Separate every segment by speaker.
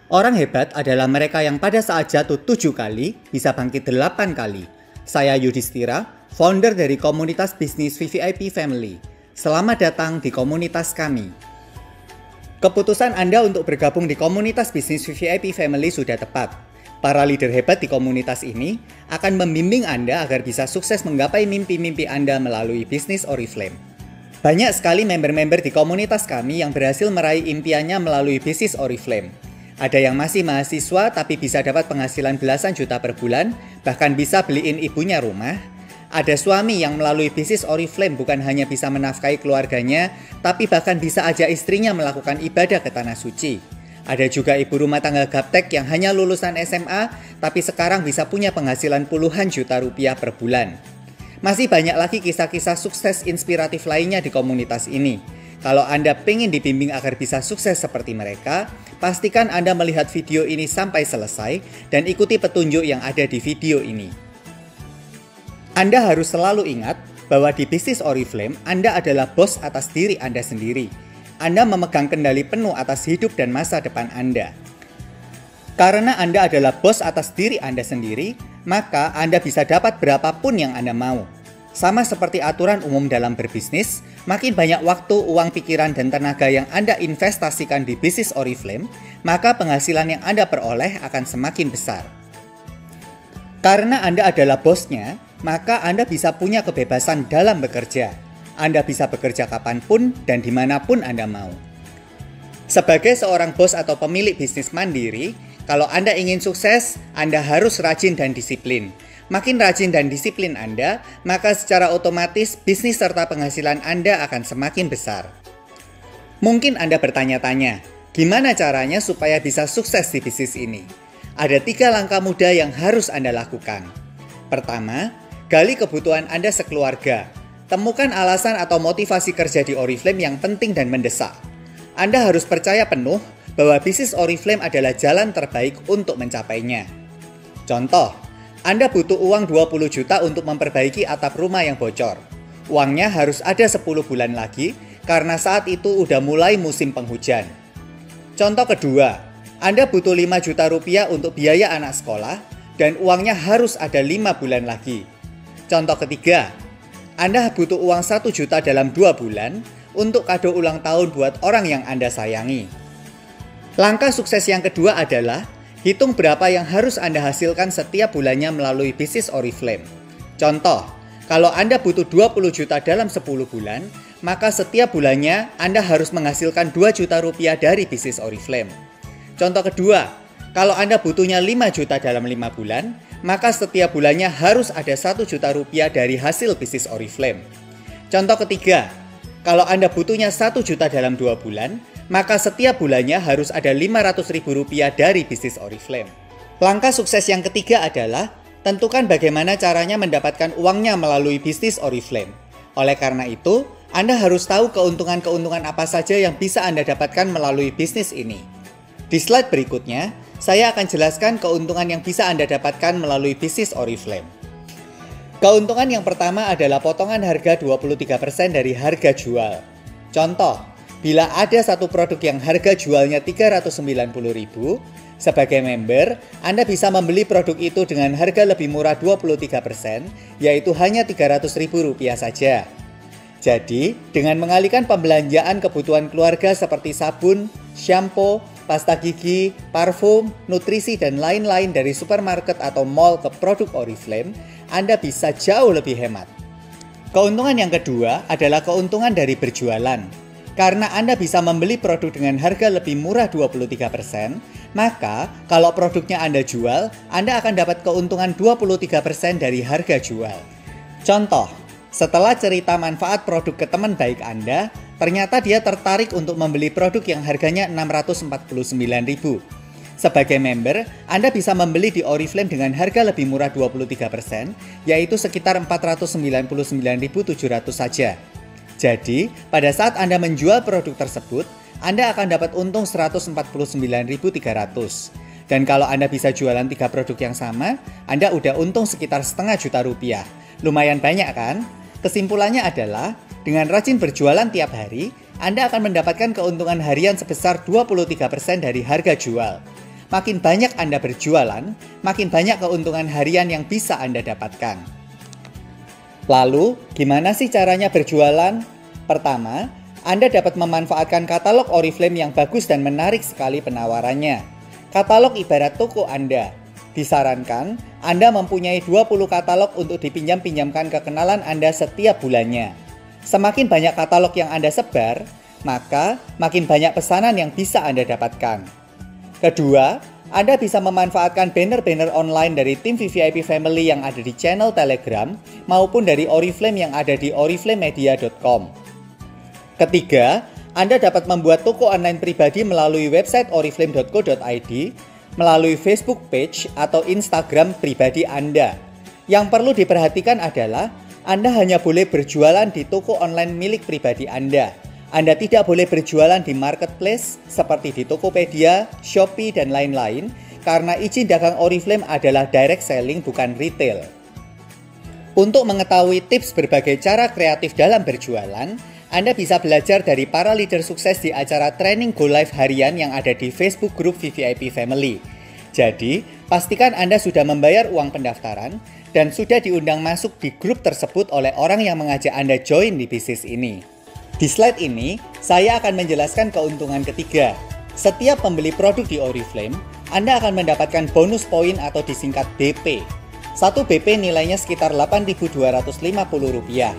Speaker 1: Orang hebat adalah mereka yang pada saat jatuh 7 kali bisa bangkit 8 kali. Saya Yudhistira, founder dari komunitas bisnis VVIP Family. Selamat datang di komunitas kami. Keputusan Anda untuk bergabung di komunitas bisnis VVIP Family sudah tepat. Para leader hebat di komunitas ini akan membimbing Anda agar bisa sukses menggapai mimpi-mimpi Anda melalui bisnis Oriflame. Banyak sekali member-member di komunitas kami yang berhasil meraih impiannya melalui bisnis Oriflame. Ada yang masih mahasiswa tapi bisa dapat penghasilan belasan juta per bulan, bahkan bisa beliin ibunya rumah. Ada suami yang melalui bisnis Oriflame bukan hanya bisa menafkahi keluarganya, tapi bahkan bisa ajak istrinya melakukan ibadah ke tanah suci. Ada juga ibu rumah tangga gaptek yang hanya lulusan SMA, tapi sekarang bisa punya penghasilan puluhan juta rupiah per bulan. Masih banyak lagi kisah-kisah sukses inspiratif lainnya di komunitas ini. Kalau Anda pengen dibimbing agar bisa sukses seperti mereka, pastikan Anda melihat video ini sampai selesai dan ikuti petunjuk yang ada di video ini. Anda harus selalu ingat bahwa di bisnis Oriflame, Anda adalah bos atas diri Anda sendiri. Anda memegang kendali penuh atas hidup dan masa depan Anda. Karena Anda adalah bos atas diri Anda sendiri, maka Anda bisa dapat berapapun yang Anda mau. Sama seperti aturan umum dalam berbisnis, makin banyak waktu, uang, pikiran, dan tenaga yang Anda investasikan di bisnis Oriflame, maka penghasilan yang Anda peroleh akan semakin besar. Karena Anda adalah bosnya, maka Anda bisa punya kebebasan dalam bekerja. Anda bisa bekerja kapanpun dan dimanapun Anda mau. Sebagai seorang bos atau pemilik bisnis mandiri, kalau Anda ingin sukses, Anda harus rajin dan disiplin. Makin rajin dan disiplin Anda, maka secara otomatis bisnis serta penghasilan Anda akan semakin besar. Mungkin Anda bertanya-tanya, gimana caranya supaya bisa sukses di bisnis ini? Ada 3 langkah mudah yang harus Anda lakukan. Pertama, gali kebutuhan Anda sekeluarga. Temukan alasan atau motivasi kerja di Oriflame yang penting dan mendesak. Anda harus percaya penuh bahwa bisnis Oriflame adalah jalan terbaik untuk mencapainya. Contoh, Anda butuh uang 20 juta untuk memperbaiki atap rumah yang bocor. Uangnya harus ada 10 bulan lagi karena saat itu udah mulai musim penghujan. Contoh kedua, Anda butuh 5 juta rupiah untuk biaya anak sekolah dan uangnya harus ada 5 bulan lagi. Contoh ketiga, Anda butuh uang 1 juta dalam 2 bulan untuk kado ulang tahun buat orang yang Anda sayangi. Langkah sukses yang kedua adalah hitung berapa yang harus Anda hasilkan setiap bulannya melalui bisnis Oriflame. Contoh, kalau Anda butuh 20 juta dalam 10 bulan, maka setiap bulannya Anda harus menghasilkan 2 juta rupiah dari bisnis Oriflame. Contoh kedua, kalau Anda butuhnya 5 juta dalam 5 bulan, maka setiap bulannya harus ada 1 juta rupiah dari hasil bisnis Oriflame. Contoh ketiga, kalau Anda butuhnya 1 juta dalam 2 bulan, maka setiap bulannya harus ada 500 ribu rupiah dari bisnis Oriflame. Langkah sukses yang ketiga adalah tentukan bagaimana caranya mendapatkan uangnya melalui bisnis Oriflame. Oleh karena itu, Anda harus tahu keuntungan-keuntungan apa saja yang bisa Anda dapatkan melalui bisnis ini. Di slide berikutnya, saya akan jelaskan keuntungan yang bisa Anda dapatkan melalui bisnis Oriflame. Keuntungan yang pertama adalah potongan harga 23% dari harga jual. Contoh, bila ada satu produk yang harga jualnya 390.000, sebagai member, Anda bisa membeli produk itu dengan harga lebih murah 23%, yaitu hanya Rp300.000 saja. Jadi, dengan mengalihkan pembelanjaan kebutuhan keluarga seperti sabun, shampoo, pasta gigi, parfum, nutrisi, dan lain-lain dari supermarket atau mall ke produk Oriflame, Anda bisa jauh lebih hemat. Keuntungan yang kedua adalah keuntungan dari berjualan. Karena Anda bisa membeli produk dengan harga lebih murah 23%, maka kalau produknya Anda jual, Anda akan dapat keuntungan 23% dari harga jual. Contoh, setelah cerita manfaat produk ke teman baik Anda, ternyata dia tertarik untuk membeli produk yang harganya Rp649.000. Sebagai member, Anda bisa membeli di Oriflame dengan harga lebih murah 23%, yaitu sekitar Rp499.700 saja. Jadi, pada saat Anda menjual produk tersebut, Anda akan dapat untung Rp149.300. Dan kalau Anda bisa jualan 3 produk yang sama, Anda udah untung sekitar setengah juta rupiah. Lumayan banyak kan? Kesimpulannya adalah, dengan rajin berjualan tiap hari, Anda akan mendapatkan keuntungan harian sebesar 23% dari harga jual. makin banyak Anda berjualan, makin banyak keuntungan harian yang bisa Anda dapatkan. Lalu, gimana sih caranya berjualan? Pertama, Anda dapat memanfaatkan katalog Oriflame yang bagus dan menarik sekali penawarannya. Katalog ibarat toko Anda. Disarankan, Anda mempunyai 20 katalog untuk dipinjam-pinjamkan ke kenalan Anda setiap bulannya. Semakin banyak katalog yang Anda sebar, maka makin banyak pesanan yang bisa Anda dapatkan. Kedua, Anda bisa memanfaatkan banner-banner online dari tim VVIP Family yang ada di channel Telegram maupun dari Oriflame yang ada di oriflamemedia.com. Ketiga, Anda dapat membuat toko online pribadi melalui website oriflame.co.id, melalui Facebook page atau Instagram pribadi Anda. Yang perlu diperhatikan adalah Anda hanya boleh berjualan di toko online milik pribadi Anda. Anda tidak boleh berjualan di marketplace seperti di Tokopedia, Shopee, dan lain-lain karena izin dagang Oriflame adalah direct selling bukan retail. Untuk mengetahui tips berbagai cara kreatif dalam berjualan, Anda bisa belajar dari para leader sukses di acara training Go Live harian yang ada di Facebook Group VVIP Family. Jadi, pastikan Anda sudah membayar uang pendaftaran dan sudah diundang masuk di grup tersebut oleh orang yang mengajak Anda join di bisnis ini. Di slide ini, saya akan menjelaskan keuntungan ketiga. Setiap pembeli produk di Oriflame, Anda akan mendapatkan bonus poin atau disingkat BP. Satu BP nilainya sekitar Rp8.250.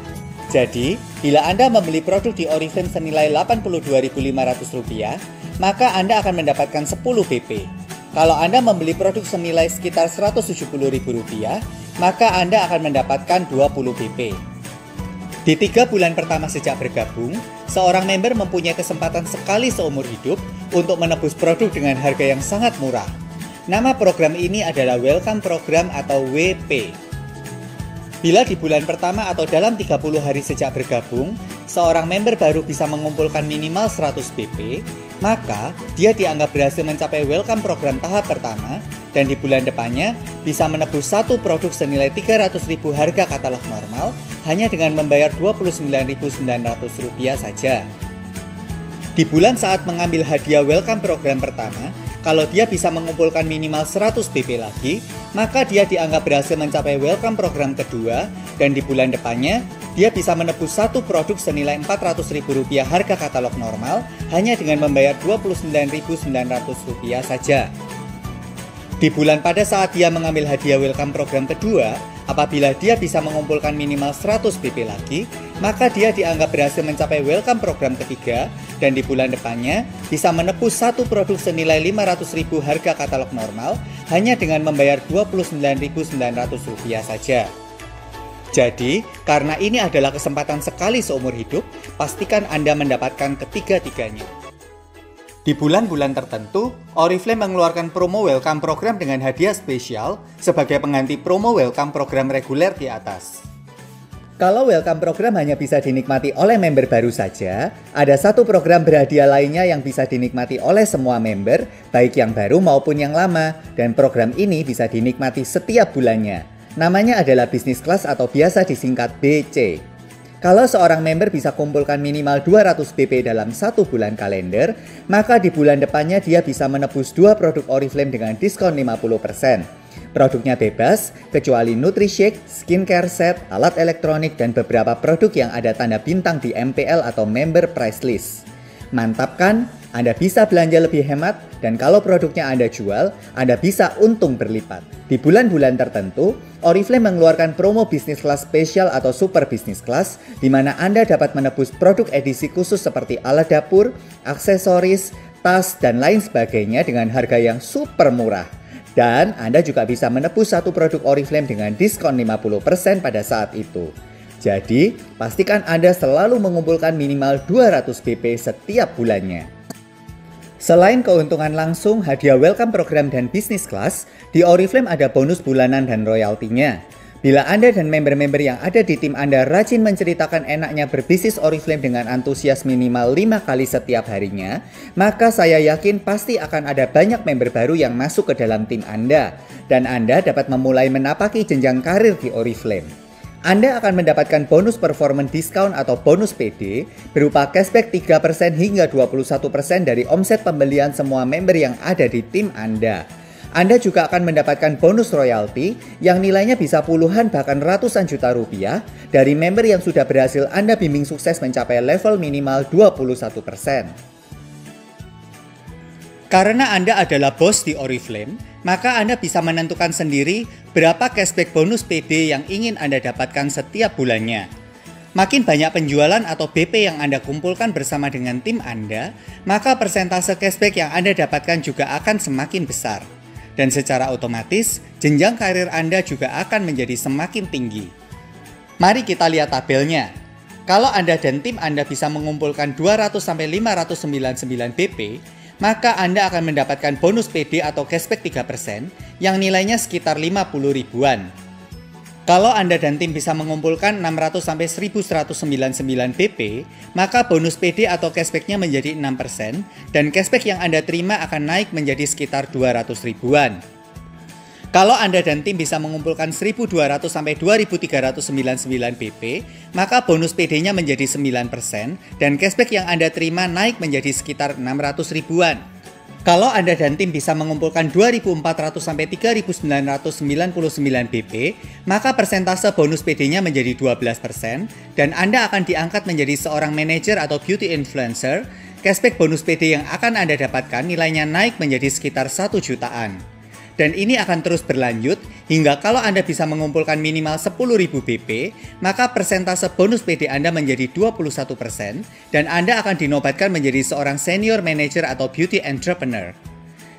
Speaker 1: Jadi, bila Anda membeli produk di Oriflame senilai Rp82.500, maka Anda akan mendapatkan 10 BP. Kalau Anda membeli produk senilai sekitar Rp170.000, maka Anda akan mendapatkan 20 BP. Di 3 bulan pertama sejak bergabung, seorang member mempunyai kesempatan sekali seumur hidup untuk menebus produk dengan harga yang sangat murah. Nama program ini adalah Welcome Program atau WP. Bila di bulan pertama atau dalam 30 hari sejak bergabung, seorang member baru bisa mengumpulkan minimal 100 BP, maka dia dianggap berhasil mencapai Welcome Program tahap pertama dan di bulan depannya bisa menebus satu produk senilai Rp300.000 harga katalog normal hanya dengan membayar Rp29.900 saja. Di bulan saat mengambil hadiah Welcome Program pertama, kalau dia bisa mengumpulkan minimal 100 BP lagi, maka dia dianggap berhasil mencapai Welcome Program kedua dan di bulan depannya dia bisa menebus satu produk senilai Rp400.000 harga katalog normal hanya dengan membayar Rp29.900 saja. Di bulan pada saat dia mengambil hadiah Welcome Program kedua, apabila dia bisa mengumpulkan minimal 100 BP lagi, maka dia dianggap berhasil mencapai Welcome Program ketiga dan di bulan depannya bisa menebus satu produk senilai Rp500.000 harga katalog normal hanya dengan membayar Rp29.900 saja. Jadi, karena ini adalah kesempatan sekali seumur hidup, pastikan Anda mendapatkan ketiga-tiganya. Di bulan-bulan tertentu, Oriflame mengeluarkan promo Welcome Program dengan hadiah spesial sebagai pengganti promo Welcome Program reguler di atas. Kalau Welcome Program hanya bisa dinikmati oleh member baru saja, ada satu program berhadiah lainnya yang bisa dinikmati oleh semua member, baik yang baru maupun yang lama, dan program ini bisa dinikmati setiap bulannya. Namanya adalah Business Class atau biasa disingkat BC. Kalau seorang member bisa kumpulkan minimal 200 BP dalam satu bulan kalender, maka di bulan depannya dia bisa menebus 2 produk Oriflame dengan diskon 50%. Produknya bebas, kecuali Nutri-Shake, skincare set, alat elektronik, dan beberapa produk yang ada tanda bintang di MPL atau Member Price List. Mantap kan? Anda bisa belanja lebih hemat, dan kalau produknya Anda jual, Anda bisa untung berlipat. Di bulan-bulan tertentu, Oriflame mengeluarkan promo Business Class Special atau Super Business Class, di mana Anda dapat menebus produk edisi khusus seperti alat dapur, aksesoris, tas, dan lain sebagainya dengan harga yang super murah. Dan Anda juga bisa menebus satu produk Oriflame dengan diskon 50% pada saat itu. Jadi, pastikan Anda selalu mengumpulkan minimal 200 BP setiap bulannya. Selain keuntungan langsung, hadiah Welcome Program dan Business Class, di Oriflame ada bonus bulanan dan royaltinya. Bila Anda dan member-member yang ada di tim Anda rajin menceritakan enaknya berbisnis Oriflame dengan antusias minimal 5 kali setiap harinya, maka saya yakin pasti akan ada banyak member baru yang masuk ke dalam tim Anda, dan Anda dapat memulai menapaki jenjang karir di Oriflame. Anda akan mendapatkan bonus performance discount atau bonus PD berupa cashback 3% hingga 21% dari omset pembelian semua member yang ada di tim Anda. Anda juga akan mendapatkan bonus royalti yang nilainya bisa puluhan bahkan ratusan juta rupiah dari member yang sudah berhasil Anda bimbing sukses mencapai level minimal 21%. Karena Anda adalah bos di Oriflame, maka Anda bisa menentukan sendiri berapa cashback bonus PD yang ingin Anda dapatkan setiap bulannya. Makin banyak penjualan atau BP yang Anda kumpulkan bersama dengan tim Anda, maka persentase cashback yang Anda dapatkan juga akan semakin besar. Dan secara otomatis, jenjang karir Anda juga akan menjadi semakin tinggi. Mari kita lihat tabelnya. Kalau Anda dan tim Anda bisa mengumpulkan 200-599 BP, maka Anda akan mendapatkan bonus PD atau cashback 3% yang nilainya sekitar 50 ribuan. Kalau Anda dan tim bisa mengumpulkan 600-1199 BP, maka bonus PD atau cashbacknya menjadi 6% dan cashback yang Anda terima akan naik menjadi sekitar 200 ribuan. Kalau Anda dan tim bisa mengumpulkan 1.200-2.399 BP, maka bonus PD-nya menjadi 9% dan cashback yang Anda terima naik menjadi sekitar 600 ribuan. Kalau Anda dan tim bisa mengumpulkan 2.400-3.999 BP, maka persentase bonus PD-nya menjadi 12% dan Anda akan diangkat menjadi seorang manajer atau beauty influencer. Cashback bonus PD yang akan Anda dapatkan nilainya naik menjadi sekitar 1 jutaan. Dan ini akan terus berlanjut hingga kalau Anda bisa mengumpulkan minimal 10.000 BP, maka persentase bonus PD Anda menjadi 21% dan Anda akan dinobatkan menjadi seorang senior manager atau beauty entrepreneur.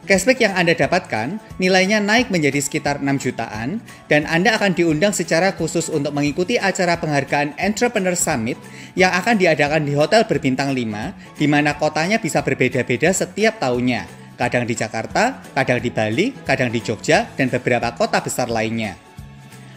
Speaker 1: Cashback yang Anda dapatkan nilainya naik menjadi sekitar 6 jutaan dan Anda akan diundang secara khusus untuk mengikuti acara penghargaan Entrepreneur Summit yang akan diadakan di hotel berbintang 5 di mana kotanya bisa berbeda-beda setiap tahunnya. Kadang di Jakarta, kadang di Bali, kadang di Jogja, dan beberapa kota besar lainnya.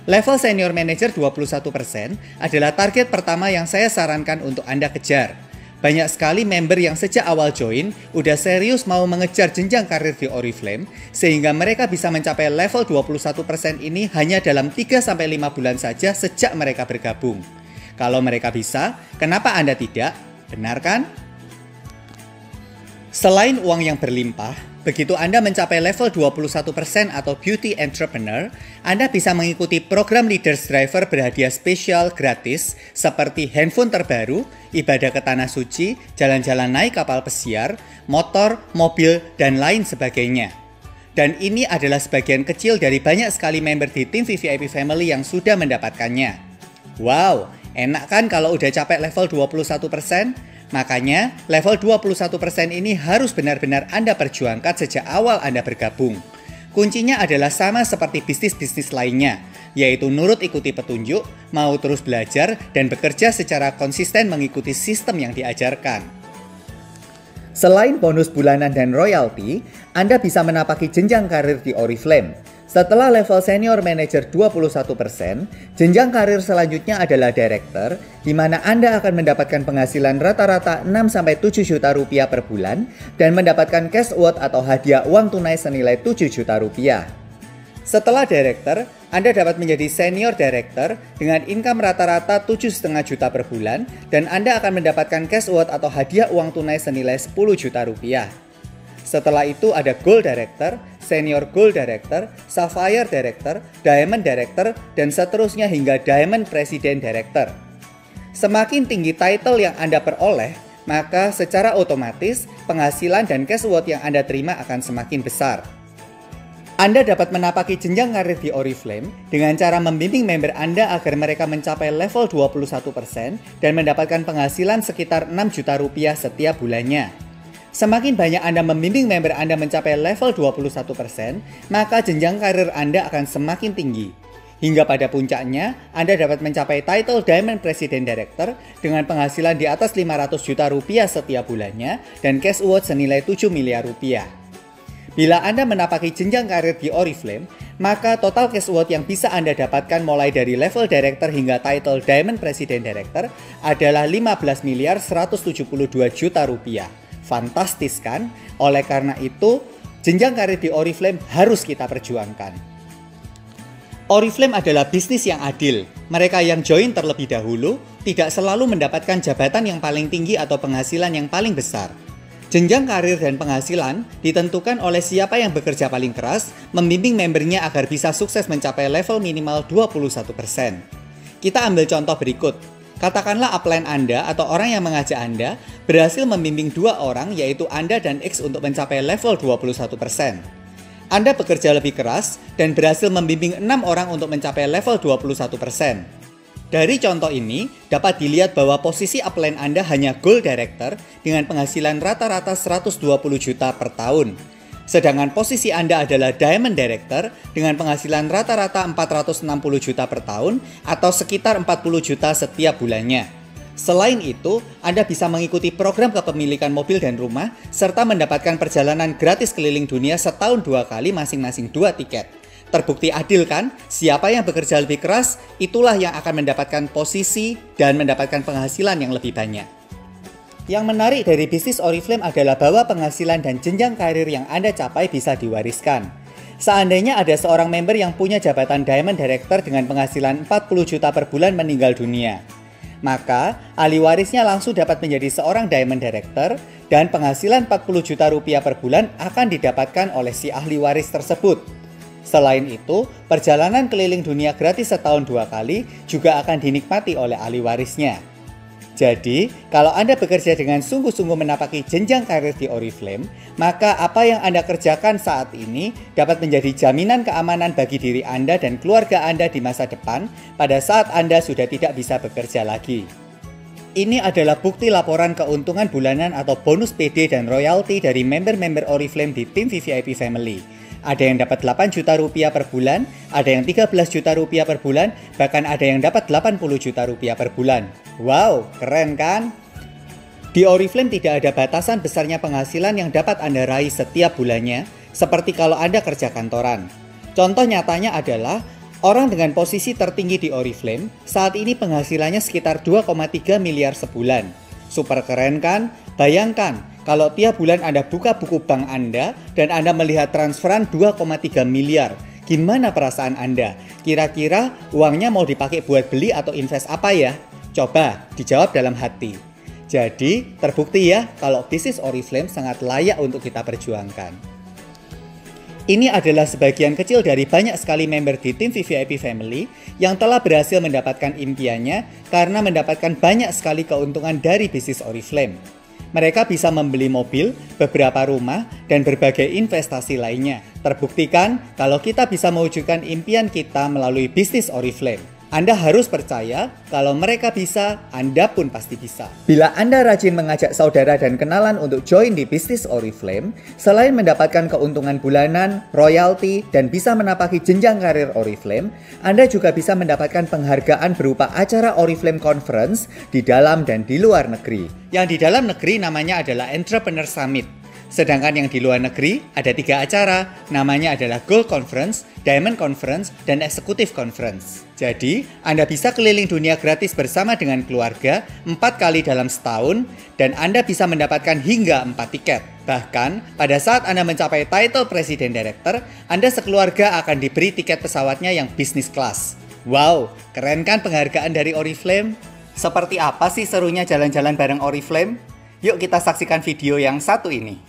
Speaker 1: Level Senior Manager 21% adalah target pertama yang saya sarankan untuk Anda kejar. Banyak sekali member yang sejak awal join udah serius mau mengejar jenjang karir di Oriflame, sehingga mereka bisa mencapai level 21% ini hanya dalam 3-5 bulan saja sejak mereka bergabung. Kalau mereka bisa, kenapa Anda tidak? Benar kan? Selain uang yang berlimpah, begitu Anda mencapai level 21% atau Beauty Entrepreneur, Anda bisa mengikuti program Leaders Driver berhadiah spesial gratis seperti handphone terbaru, ibadah ke tanah suci, jalan-jalan naik kapal pesiar, motor, mobil, dan lain sebagainya. Dan ini adalah sebagian kecil dari banyak sekali member di tim VVIP Family yang sudah mendapatkannya. Wow, enak kan kalau udah capek level 21%? Makanya, level 21% ini harus benar-benar Anda perjuangkan sejak awal Anda bergabung. Kuncinya adalah sama seperti bisnis-bisnis lainnya, yaitu nurut ikuti petunjuk, mau terus belajar, dan bekerja secara konsisten mengikuti sistem yang diajarkan. Selain bonus bulanan dan royalti, Anda bisa menapaki jenjang karir di Oriflame. Setelah level Senior Manager 21%, jenjang karir selanjutnya adalah Director, di mana Anda akan mendapatkan penghasilan rata-rata 6-7 juta rupiah per bulan dan mendapatkan cash award atau hadiah uang tunai senilai 7 juta rupiah. Setelah Director, Anda dapat menjadi Senior Director dengan income rata-rata 7,5 juta per bulan dan Anda akan mendapatkan cash award atau hadiah uang tunai senilai 10 juta rupiah. Setelah itu ada Gold Director, Senior Gold Director, Sapphire Director, Diamond Director, dan seterusnya hingga Diamond President Director. Semakin tinggi title yang Anda peroleh, maka secara otomatis penghasilan dan cash award yang Anda terima akan semakin besar. Anda dapat menapaki jenjang karir di Oriflame dengan cara membimbing member Anda agar mereka mencapai level 21% dan mendapatkan penghasilan sekitar 6 juta rupiah setiap bulannya. Semakin banyak Anda membimbing member Anda mencapai level 21%, maka jenjang karir Anda akan semakin tinggi. Hingga pada puncaknya, Anda dapat mencapai title Diamond President Director dengan penghasilan di atas 500 juta rupiah setiap bulannya dan cash award senilai 7 miliar rupiah. Bila Anda menapaki jenjang karir di Oriflame, maka total cash award yang bisa Anda dapatkan mulai dari level Director hingga title Diamond President Director adalah 15 miliar 172 juta rupiah. Fantastis kan? Oleh karena itu, jenjang karir di Oriflame harus kita perjuangkan. Oriflame adalah bisnis yang adil. Mereka yang join terlebih dahulu tidak selalu mendapatkan jabatan yang paling tinggi atau penghasilan yang paling besar. Jenjang karir dan penghasilan ditentukan oleh siapa yang bekerja paling keras, membimbing membernya agar bisa sukses mencapai level minimal 21%. Kita ambil contoh berikut. Katakanlah upline Anda atau orang yang mengajak Anda berhasil membimbing 2 orang, yaitu Anda dan X, untuk mencapai level 21%. Anda bekerja lebih keras dan berhasil membimbing 6 orang untuk mencapai level 21%. Dari contoh ini, dapat dilihat bahwa posisi upline Anda hanya Gold Director dengan penghasilan rata-rata 120 juta per tahun. Sedangkan posisi Anda adalah Diamond Director dengan penghasilan rata-rata 460 juta per tahun atau sekitar 40 juta setiap bulannya. Selain itu, Anda bisa mengikuti program kepemilikan mobil dan rumah, serta mendapatkan perjalanan gratis keliling dunia setahun 2 kali masing-masing 2 tiket. Terbukti adil kan? Siapa yang bekerja lebih keras, itulah yang akan mendapatkan posisi dan mendapatkan penghasilan yang lebih banyak. Yang menarik dari bisnis Oriflame adalah bahwa penghasilan dan jenjang karir yang Anda capai bisa diwariskan. Seandainya ada seorang member yang punya jabatan Diamond Director dengan penghasilan 40 juta per bulan meninggal dunia, maka ahli warisnya langsung dapat menjadi seorang Diamond Director dan penghasilan 40 juta rupiah per bulan akan didapatkan oleh si ahli waris tersebut. Selain itu, perjalanan keliling dunia gratis setahun 2 kali juga akan dinikmati oleh ahli warisnya. Jadi, kalau Anda bekerja dengan sungguh-sungguh menapaki jenjang karir di Oriflame, maka apa yang Anda kerjakan saat ini dapat menjadi jaminan keamanan bagi diri Anda dan keluarga Anda di masa depan pada saat Anda sudah tidak bisa bekerja lagi. Ini adalah bukti laporan keuntungan bulanan atau bonus PD dan royalti dari member-member Oriflame di tim VVIP Family. Ada yang dapat 8 juta rupiah per bulan, ada yang 13 juta rupiah per bulan, bahkan ada yang dapat 80 juta rupiah per bulan. Wow, keren kan? Di Oriflame tidak ada batasan besarnya penghasilan yang dapat Anda raih setiap bulannya, seperti kalau Anda kerja kantoran. Contoh nyatanya adalah orang dengan posisi tertinggi di Oriflame saat ini penghasilannya sekitar 2,3 miliar sebulan. Super keren kan? Bayangkan, kalau tiap bulan Anda buka buku bank Anda dan Anda melihat transferan 2,3 miliar. Gimana perasaan Anda? Kira-kira uangnya mau dipakai buat beli atau invest apa ya? Coba dijawab dalam hati. Jadi, terbukti ya kalau bisnis Oriflame sangat layak untuk kita perjuangkan. Ini adalah sebagian kecil dari banyak sekali member di tim VVIP Family yang telah berhasil mendapatkan impiannya karena mendapatkan banyak sekali keuntungan dari bisnis Oriflame. Mereka bisa membeli mobil, beberapa rumah, dan berbagai investasi lainnya. Terbuktikan kalau kita bisa mewujudkan impian kita melalui bisnis Oriflame. Anda harus percaya kalau mereka bisa, Anda pun pasti bisa. Bila Anda rajin mengajak saudara dan kenalan untuk join di bisnis Oriflame, selain mendapatkan keuntungan bulanan, royalti, dan bisa menapaki jenjang karir Oriflame, Anda juga bisa mendapatkan penghargaan berupa acara Oriflame Conference di dalam dan di luar negeri. Yang di dalam negeri namanya adalah Entrepreneur Summit. Sedangkan yang di luar negeri ada 3 acara, namanya adalah Gold Conference, Diamond Conference, dan Executive Conference. Jadi, Anda bisa keliling dunia gratis bersama dengan keluarga 4 kali dalam setahun, dan Anda bisa mendapatkan hingga 4 tiket. Bahkan, pada saat Anda mencapai title President Director, Anda sekeluarga akan diberi tiket pesawatnya yang business class. Wow, keren kan penghargaan dari Oriflame? Seperti apa sih serunya jalan-jalan bareng Oriflame? Yuk kita saksikan video yang satu ini.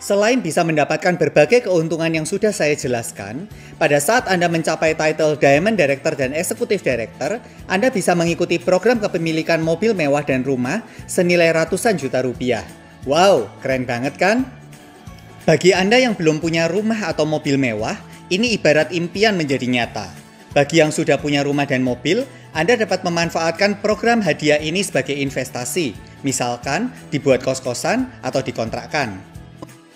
Speaker 1: Selain bisa mendapatkan berbagai keuntungan yang sudah saya jelaskan, pada saat Anda mencapai title Diamond Director dan Executive Director, Anda bisa mengikuti program kepemilikan mobil mewah dan rumah senilai ratusan juta rupiah. Wow, keren banget kan? Bagi Anda yang belum punya rumah atau mobil mewah, ini ibarat impian menjadi nyata. Bagi yang sudah punya rumah dan mobil, Anda dapat memanfaatkan program hadiah ini sebagai investasi, misalkan dibuat kos-kosan atau dikontrakkan.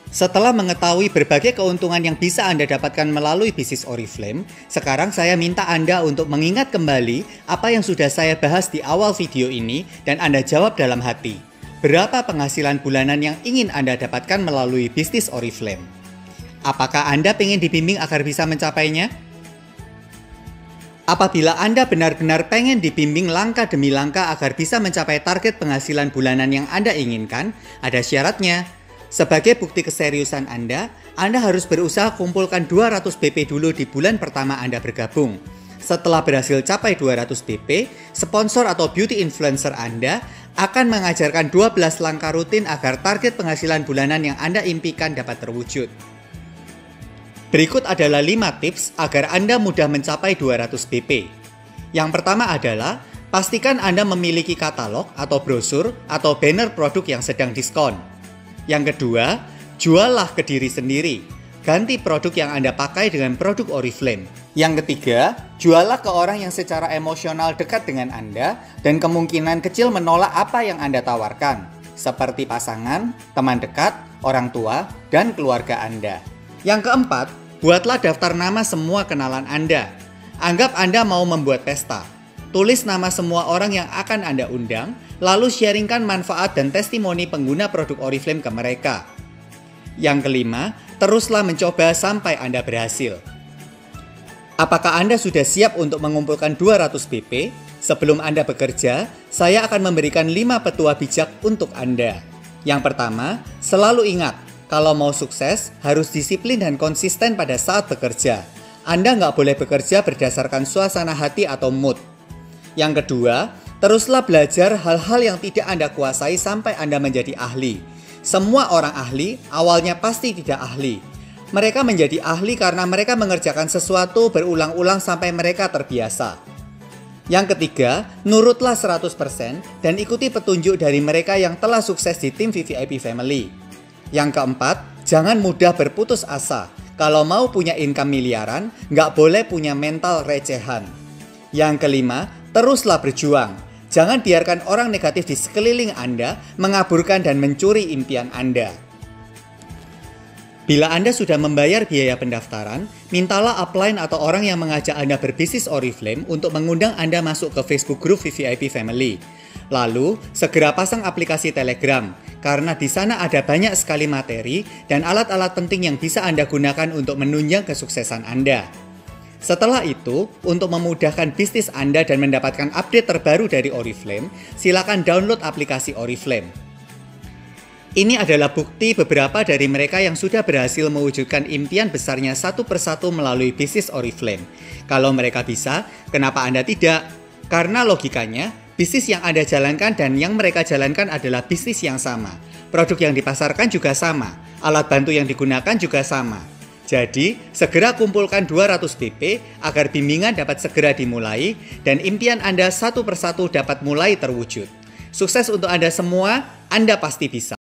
Speaker 1: Setelah mengetahui berbagai keuntungan yang bisa Anda dapatkan melalui bisnis Oriflame, sekarang saya minta Anda untuk mengingat kembali apa yang sudah saya bahas di awal video ini dan Anda jawab dalam hati. Berapa penghasilan bulanan yang ingin Anda dapatkan melalui bisnis Oriflame? Apakah Anda ingin dibimbing agar bisa mencapainya? Apabila Anda benar-benar pengen dibimbing langkah demi langkah agar bisa mencapai target penghasilan bulanan yang Anda inginkan, ada syaratnya. Sebagai bukti keseriusan Anda harus berusaha kumpulkan 200 BP dulu di bulan pertama Anda bergabung. Setelah berhasil capai 200 BP, sponsor atau beauty influencer Anda akan mengajarkan 12 langkah rutin agar target penghasilan bulanan yang Anda impikan dapat terwujud. Berikut adalah 5 tips agar Anda mudah mencapai 200 BP. Yang pertama adalah, pastikan Anda memiliki katalog atau brosur atau banner produk yang sedang diskon. Yang kedua, juallah ke diri sendiri. Ganti produk yang Anda pakai dengan produk Oriflame. Yang ketiga, juallah ke orang yang secara emosional dekat dengan Anda dan kemungkinan kecil menolak apa yang Anda tawarkan, seperti pasangan, teman dekat, orang tua, dan keluarga Anda. Yang keempat, buatlah daftar nama semua kenalan Anda. Anggap Anda mau membuat pesta. Tulis nama semua orang yang akan Anda undang, lalu sharingkan manfaat dan testimoni pengguna produk Oriflame ke mereka. Yang kelima, teruslah mencoba sampai Anda berhasil. Apakah Anda sudah siap untuk mengumpulkan 200 BP? Sebelum Anda bekerja, saya akan memberikan 5 petua bijak untuk Anda. Yang pertama, selalu ingat, kalau mau sukses, harus disiplin dan konsisten pada saat bekerja. Anda nggak boleh bekerja berdasarkan suasana hati atau mood. Yang kedua, teruslah belajar hal-hal yang tidak Anda kuasai sampai Anda menjadi ahli. Semua orang ahli awalnya pasti tidak ahli. Mereka menjadi ahli karena mereka mengerjakan sesuatu berulang-ulang sampai mereka terbiasa. Yang ketiga, nurutlah 100% dan ikuti petunjuk dari mereka yang telah sukses di tim VVIP Family. Yang keempat, jangan mudah berputus asa. Kalau mau punya income miliaran, nggak boleh punya mental recehan. Yang kelima, teruslah berjuang. Jangan biarkan orang negatif di sekeliling Anda mengaburkan dan mencuri impian Anda. Bila Anda sudah membayar biaya pendaftaran, mintalah upline atau orang yang mengajak Anda berbisnis Oriflame untuk mengundang Anda masuk ke Facebook Group VVIP Family. Lalu, segera pasang aplikasi Telegram, karena di sana ada banyak sekali materi dan alat-alat penting yang bisa Anda gunakan untuk menunjang kesuksesan Anda. Setelah itu, untuk memudahkan bisnis Anda dan mendapatkan update terbaru dari Oriflame, silakan download aplikasi Oriflame. Ini adalah bukti beberapa dari mereka yang sudah berhasil mewujudkan impian besarnya satu persatu melalui bisnis Oriflame. Kalau mereka bisa, kenapa Anda tidak? Karena logikanya, bisnis yang Anda jalankan dan yang mereka jalankan adalah bisnis yang sama. Produk yang dipasarkan juga sama, alat bantu yang digunakan juga sama. Jadi, segera kumpulkan 200 BP agar bimbingan dapat segera dimulai dan impian Anda satu persatu dapat mulai terwujud. Sukses untuk Anda semua, Anda pasti bisa.